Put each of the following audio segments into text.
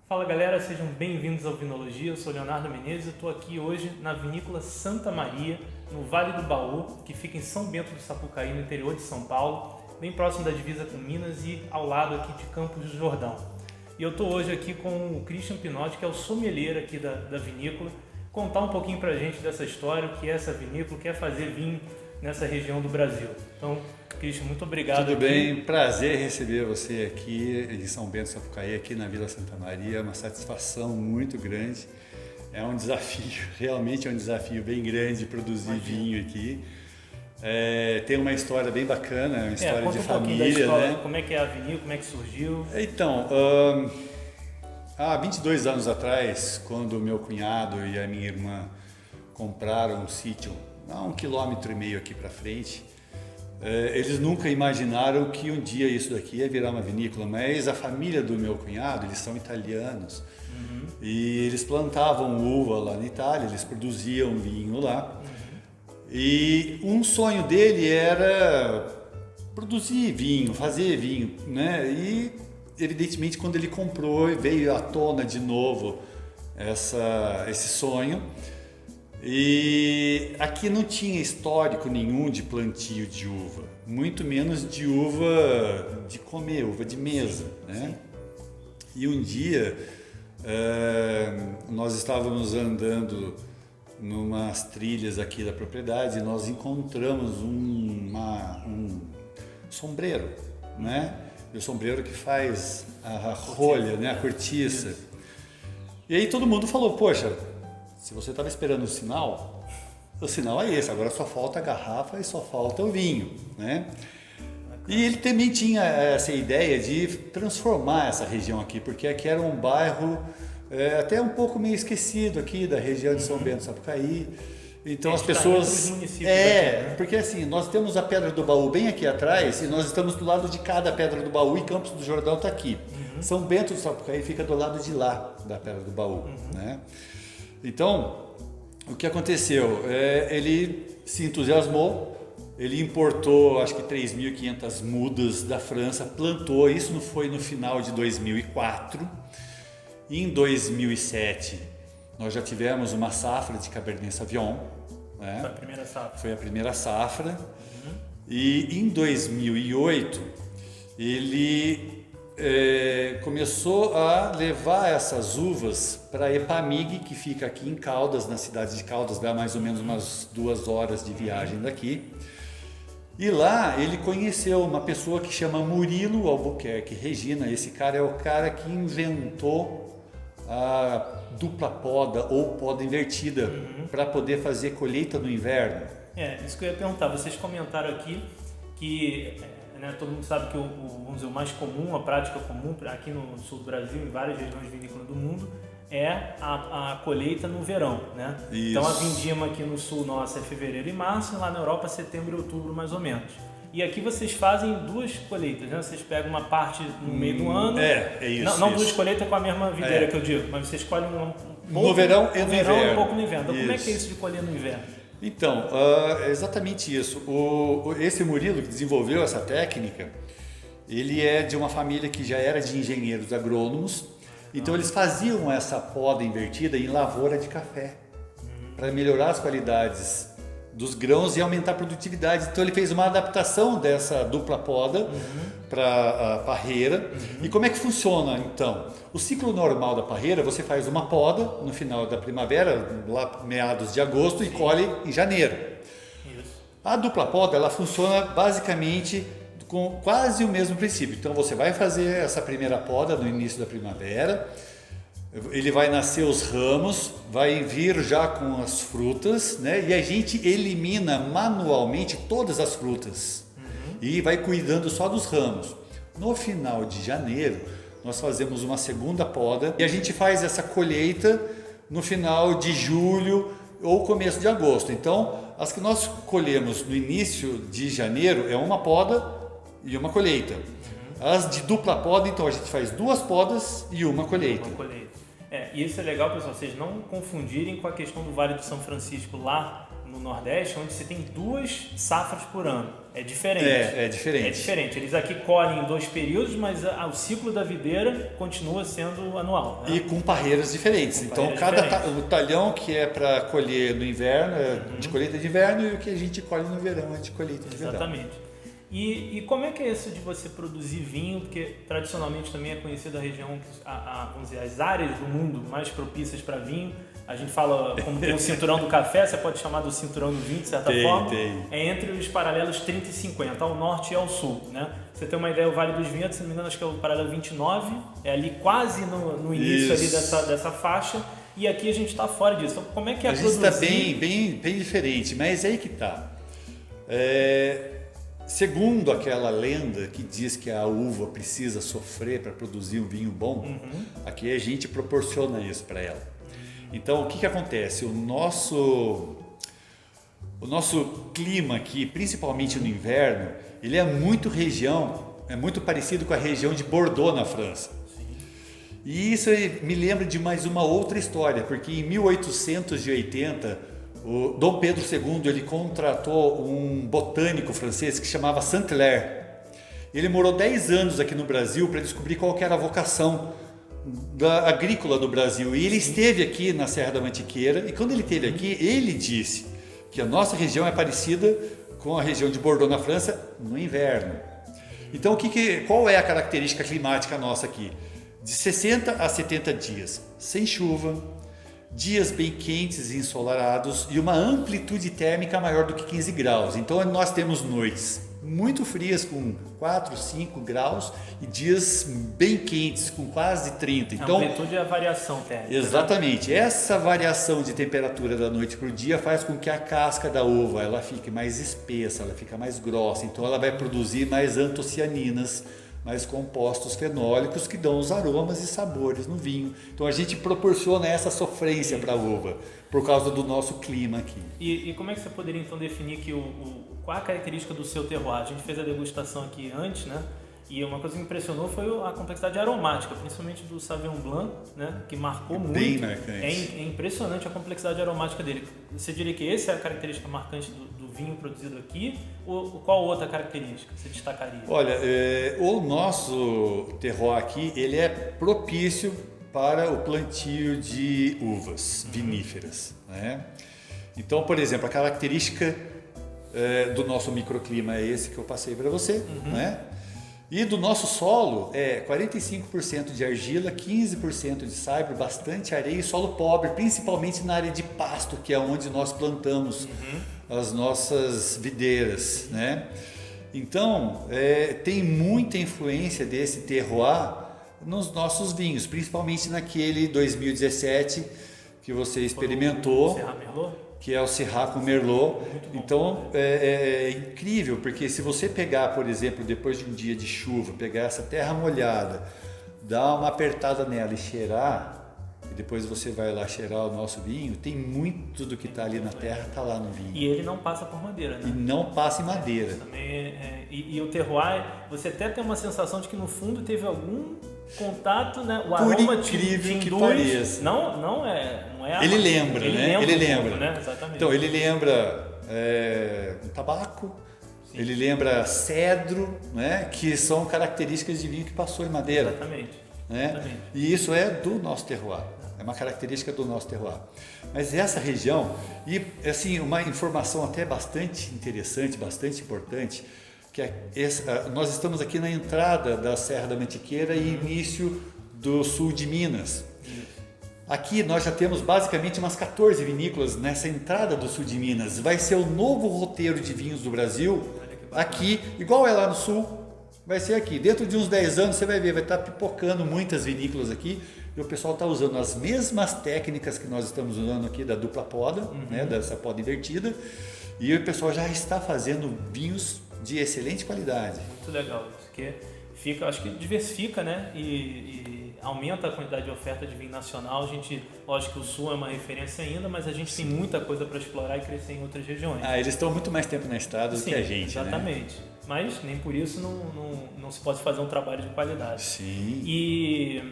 Fala galera, sejam bem-vindos ao Vinologia, eu sou Leonardo Menezes e estou aqui hoje na Vinícola Santa Maria, no Vale do Baú, que fica em São Bento do Sapucaí, no interior de São Paulo, bem próximo da divisa com Minas e ao lado aqui de Campos do Jordão. E eu estou hoje aqui com o Christian Pinotti, que é o sommelier aqui da vinícola, contar um pouquinho pra gente dessa história, o que é essa vinícola, o que é fazer vinho nessa região do Brasil. Então, Christian, muito obrigado. Tudo bem, prazer receber você aqui em São Bento do Sapucaí, aqui na Vila Santa Maria, é uma satisfação muito grande, é um desafio, realmente é um desafio bem grande produzir vinho aqui. Tem uma história bem bacana, uma história de família, história, né? Como é que é a vinícola, como é que surgiu? Então, há 22 anos atrás, quando meu cunhado e a minha irmã compraram um sítio a 1,5 km aqui para frente, eles nunca imaginaram que um dia isso daqui ia virar uma vinícola, mas a família do meu cunhado, eles são italianos, e eles plantavam uva lá na Itália, eles produziam vinho lá, e um sonho dele era produzir vinho, fazer vinho, né? E evidentemente quando ele comprou, veio à tona de novo esse sonho. E aqui não tinha histórico nenhum de plantio de uva, muito menos de uva de comer, uva de mesa, né? E um dia nós estávamos andando numas trilhas aqui da propriedade e nós encontramos um sombreiro, né? E o sombreiro que faz a rolha, né? A cortiça. E aí todo mundo falou, poxa, se você estava esperando o sinal é esse, agora só falta a garrafa e só falta o vinho, né? E ele também tinha essa ideia de transformar essa região aqui, porque aqui era um bairro até um pouco meio esquecido aqui da região de São Bento do Sapucaí. Então as pessoas... Aqui, né? Porque assim, nós temos a Pedra do Baú bem aqui atrás e nós estamos do lado de cada Pedra do Baú e Campos do Jordão está aqui. São Bento do Sapucaí fica do lado de lá da Pedra do Baú, né? Então, o que aconteceu? Ele se entusiasmou, ele importou acho que 3.500 mudas da França, plantou, isso não foi no final de 2004. Em 2007, nós já tivemos uma safra de Cabernet Sauvignon. Né? Foi a primeira safra. Foi a primeira safra. E em 2008, ele começou a levar essas uvas para Epamig, que fica aqui em Caldas, na cidade de Caldas, dá mais ou menos umas 2 horas de viagem daqui. E lá ele conheceu uma pessoa que chama Murilo Albuquerque Regina. Esse cara é o cara que inventou a dupla poda ou poda invertida para poder fazer colheita no inverno. Isso que eu ia perguntar. Vocês comentaram aqui que todo mundo sabe que vamos dizer, o mais comum, a prática comum aqui no sul do Brasil, em várias regiões vinícolas do mundo, é a colheita no verão, né? Isso. Então a vindima aqui no sul nossa é fevereiro e março, e lá na Europa setembro e outubro mais ou menos. E aqui vocês fazem 2 colheitas, né? Vocês pegam uma parte no meio do ano. É isso. Não 2 colheitas com a mesma videira que eu digo, mas vocês colhem um pouco no verão e no inverno. E um pouco no inverno. Então como é que é isso de colher no inverno? Então, é exatamente isso. Esse Murilo que desenvolveu essa técnica, ele é de uma família que já era de engenheiros agrônomos. Então eles faziam essa poda invertida em lavoura de café para melhorar as qualidades dos grãos e aumentar a produtividade. Então ele fez uma adaptação dessa dupla poda para a parreira. E como é que funciona então? O ciclo normal da parreira, você faz uma poda no final da primavera, lá meados de agosto, e colhe em janeiro. Isso. A dupla poda, ela funciona basicamente com quase o mesmo princípio. Então você vai fazer essa primeira poda no início da primavera, ele vai nascer os ramos, vai vir já com as frutas, né? E a gente elimina manualmente todas as frutas e vai cuidando só dos ramos. No final de janeiro, nós fazemos uma segunda poda e a gente faz essa colheita no final de julho ou começo de agosto. Então, as que nós colhemos no início de janeiro é uma poda e uma colheita. As de dupla poda, então a gente faz 2 podas e uma colheita. E isso é legal, pessoal, vocês não confundirem com a questão do Vale do São Francisco lá no Nordeste, onde você tem 2 safras por ano. É diferente. É diferente. É diferente. Eles aqui colhem em 2 períodos, mas o ciclo da videira continua sendo anual. Né? E com parreiras diferentes. Então, o talhão que é para colher no inverno é de colheita de inverno e o que a gente colhe no verão é de colheita de verão. Exatamente. E como é que é isso de você produzir vinho? Porque tradicionalmente também é conhecida a região, vamos dizer, as áreas do mundo mais propícias para vinho. A gente fala, como tem o cinturão do café, você pode chamar do cinturão do vinho, de certa forma. É entre os paralelos 30 e 50, ao norte e ao sul. Né? Você tem uma ideia, o Vale dos Ventos, se não me engano, acho que é o paralelo 29, é ali quase no início ali dessa faixa. E aqui a gente está fora disso. Então, como é que é produzir? A gente está bem diferente, mas é aí que está. Segundo aquela lenda que diz que a uva precisa sofrer para produzir um vinho bom, aqui a gente proporciona isso para ela. Então, o que acontece? O nosso clima aqui, principalmente no inverno, ele é muito parecido com a região de Bordeaux, na França. E isso me lembra de mais uma outra história, porque em 1880, o Dom Pedro II ele contratou um botânico francês que chamava Saint-Hilaire. Ele morou 10 anos aqui no Brasil para descobrir qual que era a vocação agrícola do Brasil. E ele esteve aqui na Serra da Mantiqueira, e quando ele esteve aqui, ele disse que a nossa região é parecida com a região de Bordeaux, na França, no inverno. Então, qual é a característica climática nossa aqui? De 60 a 70 dias sem chuva, dias bem quentes e ensolarados e uma amplitude térmica maior do que 15 graus. Então, nós temos noites muito frias com 4, 5 graus e dias bem quentes com quase 30. Então, a amplitude é a variação térmica. Exatamente. Né? Essa variação de temperatura da noite para o dia faz com que a casca da uva ela fique mais espessa, ela fica mais grossa. Então ela vai produzir mais antocianinas, mais compostos fenólicos que dão os aromas e sabores no vinho. Então a gente proporciona essa sofrência para a uva por causa do nosso clima aqui. E como é que você poderia então definir que qual a característica do seu terroir? A gente fez a degustação aqui antes, né? E uma coisa que me impressionou foi a complexidade aromática, principalmente do Sauvignon Blanc, né? Que marcou muito. Bem marcante. É impressionante a complexidade aromática dele. Você diria que essa é a característica marcante do vinho produzido aqui? Ou qual outra característica você destacaria? Olha, o nosso terroir aqui, ele é propício para o plantio de uvas viníferas, né? Então, por exemplo, a característica do nosso microclima é esse que eu passei para você, né? E do nosso solo é 45% de argila, 15% de saibro, bastante areia e solo pobre, principalmente na área de pasto, que é onde nós plantamos as nossas videiras, né? Então, tem muita influência desse terroir nos nossos vinhos, principalmente naquele 2017 que você experimentou, que é o Syrah com Merlot. Então é incrível, porque se você pegar, por exemplo, depois de um dia de chuva, pegar essa terra molhada, dar uma apertada nela e cheirar, e depois você vai lá cheirar o nosso vinho, tem muito do que está ali na terra, está lá no vinho. E ele não passa por madeira, né? E não passa em madeira. Também e o terroir, você até tem uma sensação de que no fundo teve algum contato, né? O aroma incrível que pareça. Não é ele lembra, né? Ele lembra. Né? Exatamente. Então, ele lembra um tabaco, sim. Ele lembra cedro, né? Que são características de vinho que passou em madeira. Exatamente. Né? Exatamente. E isso é do nosso terroir. É uma característica do nosso terroir. Mas essa região, e assim, uma informação até bastante interessante, bastante importante, que nós estamos aqui na entrada da Serra da Mantiqueira e início do sul de Minas. Aqui nós já temos basicamente umas 14 vinícolas nessa entrada do sul de Minas. Vai ser o novo roteiro de vinhos do Brasil aqui, igual é lá no sul, vai ser aqui. Dentro de uns 10 anos você vai ver, vai estar pipocando muitas vinícolas aqui e o pessoal está usando as mesmas técnicas que nós estamos usando aqui da dupla poda, né, dessa poda invertida, e o pessoal já está fazendo vinhos de excelente qualidade. Muito legal isso, porque acho que diversifica, né, e aumenta a quantidade de oferta de vinho nacional. A gente, lógico que o Sul é uma referência ainda, mas a gente tem muita coisa para explorar e crescer em outras regiões. Eles estão muito mais tempo na estrada do que a gente, exatamente. Né? Mas nem por isso não se pode fazer um trabalho de qualidade. Sim. E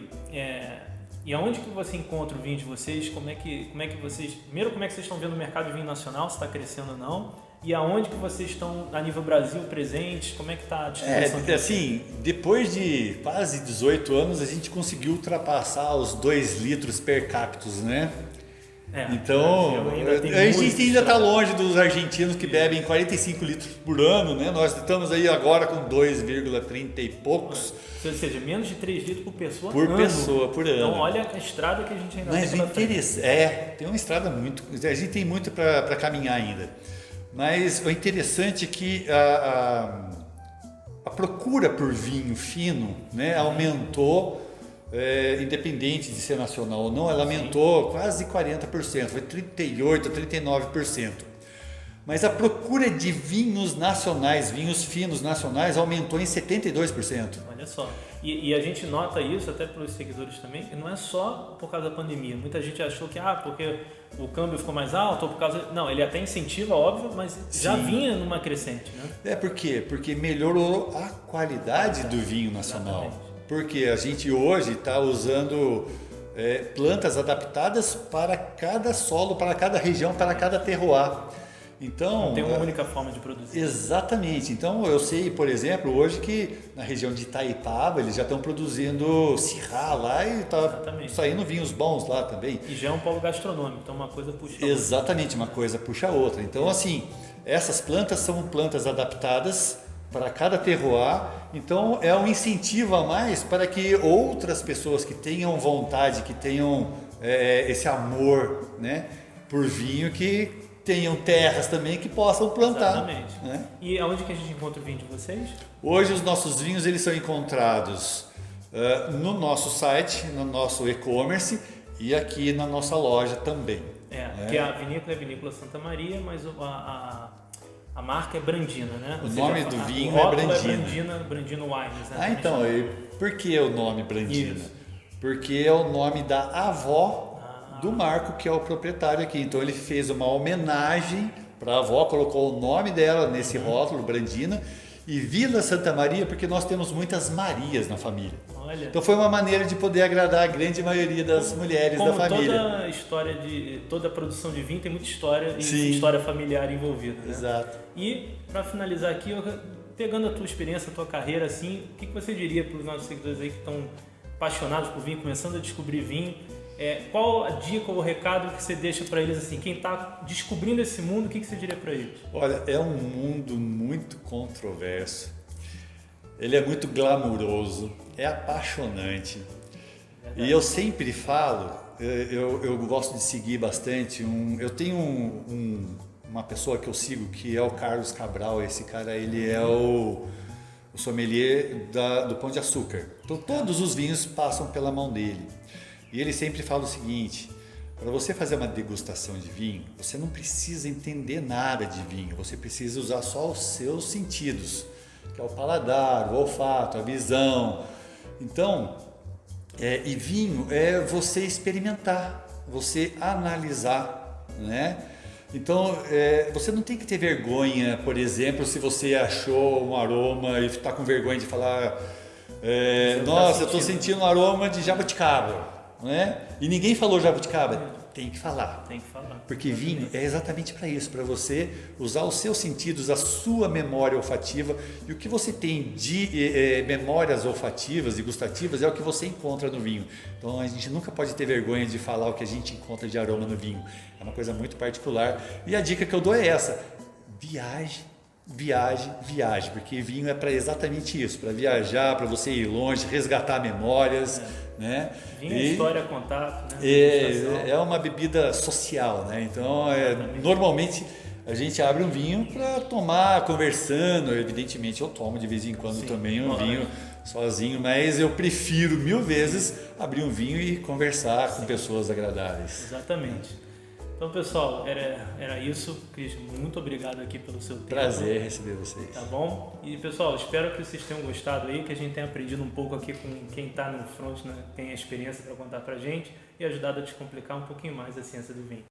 E aonde que você encontra o vinho de vocês? Como é que vocês... Primeiro, como é que vocês estão vendo o mercado de vinho nacional, se está crescendo ou não? E aonde que vocês estão, a nível Brasil, presentes? Como é que está a distribuição? Assim, depois de quase 18 anos, a gente conseguiu ultrapassar os 2 litros per capita, né? Então, a gente ainda está longe dos argentinos que bebem 45 litros por ano, né? Nós estamos aí agora com 2,30 e poucos. Ou seja, menos de 3 litros por pessoa por ano. Então, olha a estrada que a gente ainda tem pela frente. Tem uma estrada muito... A gente tem muito para caminhar ainda. Mas o interessante é que a procura por vinho fino, né, aumentou, independente de ser nacional ou não, ela aumentou quase 40%, foi 38%, 39%. Mas a procura de vinhos nacionais, vinhos finos nacionais, aumentou em 72%. Olha só. E a gente nota isso até pelos seguidores também, que não é só por causa da pandemia. Muita gente achou que, porque o câmbio ficou mais alto, ou por causa... Não, ele até incentiva, óbvio, mas já vinha numa crescente, né? Por quê? Porque melhorou a qualidade do vinho nacional. Exatamente. Porque a gente hoje está usando plantas adaptadas para cada solo, para cada região, para cada terroir. Então, não tem uma única forma de produzir. Exatamente. Então, eu sei, por exemplo, hoje que na região de Itaipava eles já estão produzindo Syrah lá e está saindo vinhos bons lá também. E já é um polo gastronômico, então uma coisa puxa a outra. Exatamente, uma coisa puxa a outra. Então, assim, essas plantas são plantas adaptadas para cada terroir, então é um incentivo a mais para que outras pessoas que tenham vontade, que tenham esse amor, né, por vinho, que tenham terras também que possam plantar. Exatamente. Né? E aonde que a gente encontra o vinho de vocês? Hoje os nossos vinhos eles são encontrados no nosso site, no nosso e-commerce e aqui na nossa loja também. Que a vinícola é a Vinícola Santa Maria, mas a marca é Brandina, né? O nome do vinho é Brandina. Brandina Wines, né? Então, por que o nome Brandina? Isso. Porque é o nome da avó do Marco, que é o proprietário aqui. Então ele fez uma homenagem para a avó, colocou o nome dela nesse rótulo, Brandina, e Vila Santa Maria, porque nós temos muitas Marias na família. Olha. Então foi uma maneira de poder agradar a grande maioria das mulheres da família. Toda história toda produção de vinho tem muita história e história familiar envolvida. Né? Exato. E para finalizar aqui, pegando a tua experiência, a tua carreira, assim, o que você diria para os nossos seguidores aí que estão apaixonados por vinho, começando a descobrir vinho? Qual a dica ou o recado que você deixa para eles, assim, quem está descobrindo esse mundo, o que você diria para eles? Olha, é um mundo muito controverso, ele é muito glamuroso, é apaixonante. E eu sempre falo, eu gosto de seguir bastante, eu tenho uma pessoa que eu sigo que é o Carlos Cabral. Esse cara, ele é o sommelier do Pão de Açúcar. Então todos os vinhos passam pela mão dele. E ele sempre fala o seguinte: para você fazer uma degustação de vinho, você não precisa entender nada de vinho, você precisa usar só os seus sentidos, que é o paladar, o olfato, a visão. Então, e vinho é você experimentar, você analisar, né? Então, você não tem que ter vergonha, por exemplo, se você achou um aroma e está com vergonha de falar, nossa, eu estou sentindo um aroma de jabuticaba. Né? E ninguém falou jabuticaba. Tem que falar. Tem que falar. Porque vinho é exatamente para isso, para você usar os seus sentidos, a sua memória olfativa, e o que você tem de memórias olfativas e gustativas é o que você encontra no vinho. Então a gente nunca pode ter vergonha de falar o que a gente encontra de aroma no vinho. É uma coisa muito particular. E a dica que eu dou é essa: viaje, porque vinho é para exatamente isso, para viajar, para você ir longe, resgatar memórias, né? Vinho é história, contato, né? É uma bebida social, né? Então, normalmente a gente abre um vinho para tomar conversando. Evidentemente eu tomo de vez em quando também um vinho sozinho, mas eu prefiro 1000 vezes abrir um vinho e conversar com pessoas agradáveis. Exatamente. Então, pessoal, era isso. Cris, muito obrigado aqui pelo seu tempo. Prazer receber vocês. Tá bom? E, pessoal, espero que vocês tenham gostado aí, que a gente tenha aprendido um pouco aqui com quem está no front, né, tem a experiência para contar pra gente e ajudado a descomplicar um pouquinho mais a ciência do vinho.